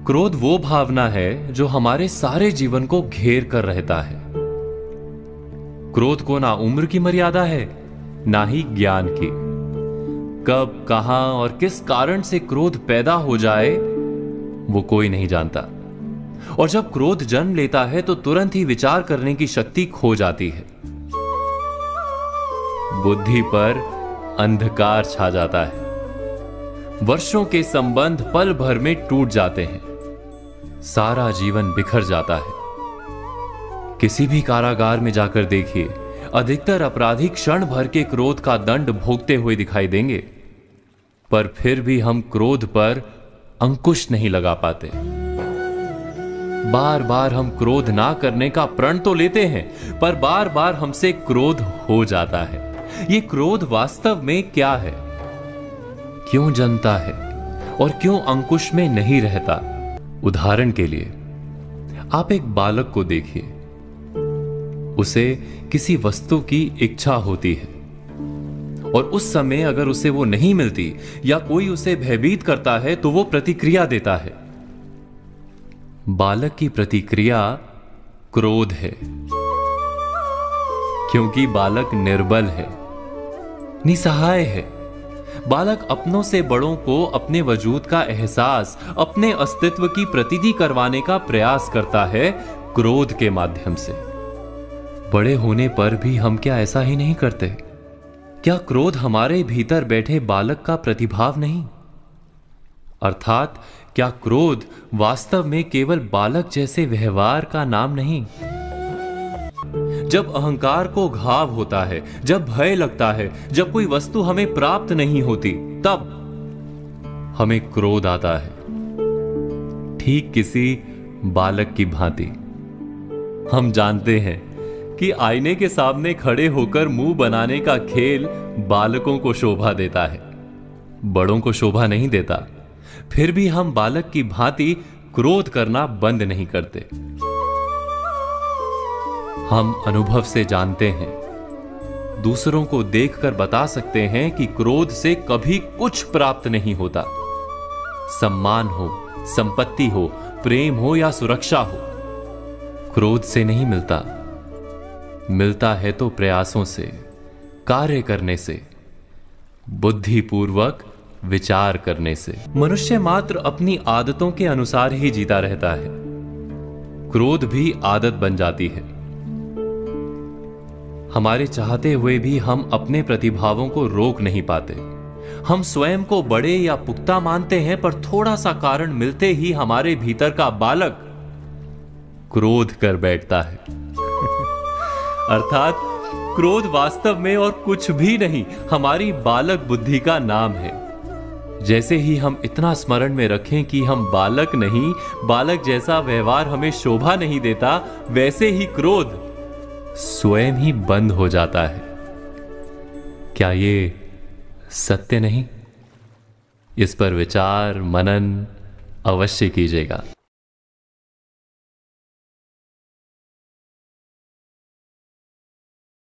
क्रोध वो भावना है जो हमारे सारे जीवन को घेर कर रहता है। क्रोध को ना उम्र की मर्यादा है, ना ही ज्ञान की। कब, कहां और किस कारण से क्रोध पैदा हो जाए वो कोई नहीं जानता। और जब क्रोध जन्म लेता है तो तुरंत ही विचार करने की शक्ति खो जाती है। बुद्धि पर अंधकार छा जाता है। वर्षों के संबंध पल भर में टूट जाते हैं। सारा जीवन बिखर जाता है। किसी भी कारागार में जाकर देखिए, अधिकतर अपराधी क्षण भर के क्रोध का दंड भोगते हुए दिखाई देंगे, पर फिर भी हम क्रोध पर अंकुश नहीं लगा पाते। बार बार हम क्रोध ना करने का प्रण तो लेते हैं, पर बार बार हमसे क्रोध हो जाता है। ये क्रोध वास्तव में क्या है, क्यों जन्मता है और क्यों अंकुश में नहीं रहता? उदाहरण के लिए आप एक बालक को देखिए। उसे किसी वस्तु की इच्छा होती है और उस समय अगर उसे वो नहीं मिलती या कोई उसे भयभीत करता है तो वो प्रतिक्रिया देता है। बालक की प्रतिक्रिया क्रोध है, क्योंकि बालक निर्बल है, निसहाय है। बालक अपनों से बड़ों को अपने वजूद का एहसास, अपने अस्तित्व की प्रतीति करवाने का प्रयास करता है क्रोध के माध्यम से। बड़े होने पर भी हम क्या ऐसा ही नहीं करते? क्या क्रोध हमारे भीतर बैठे बालक का प्रतिभाव नहीं? अर्थात क्या क्रोध वास्तव में केवल बालक जैसे व्यवहार का नाम नहीं? जब अहंकार को घाव होता है, जब भय लगता है, जब कोई वस्तु हमें प्राप्त नहीं होती, तब हमें क्रोध आता है, ठीक किसी बालक की भांति। हम जानते हैं कि आईने के सामने खड़े होकर मुंह बनाने का खेल बालकों को शोभा देता है, बड़ों को शोभा नहीं देता। फिर भी हम बालक की भांति क्रोध करना बंद नहीं करते। हम अनुभव से जानते हैं, दूसरों को देखकर बता सकते हैं कि क्रोध से कभी कुछ प्राप्त नहीं होता। सम्मान हो, संपत्ति हो, प्रेम हो या सुरक्षा हो, क्रोध से नहीं मिलता। मिलता है तो प्रयासों से, कार्य करने से, बुद्धिपूर्वक विचार करने से। मनुष्य मात्र अपनी आदतों के अनुसार ही जीता रहता है। क्रोध भी आदत बन जाती है। हमारे चाहते हुए भी हम अपने प्रतिभावों को रोक नहीं पाते। हम स्वयं को बड़े या पुख्ता मानते हैं, पर थोड़ा सा कारण मिलते ही हमारे भीतर का बालक क्रोध कर बैठता है। अर्थात क्रोध वास्तव में और कुछ भी नहीं, हमारी बालक बुद्धि का नाम है। जैसे ही हम इतना स्मरण में रखें कि हम बालक नहीं, बालक जैसा व्यवहार हमें शोभा नहीं देता, वैसे ही क्रोध स्वयं ही बंद हो जाता है। क्या ये सत्य नहीं? इस पर विचार मनन अवश्य कीजिएगा।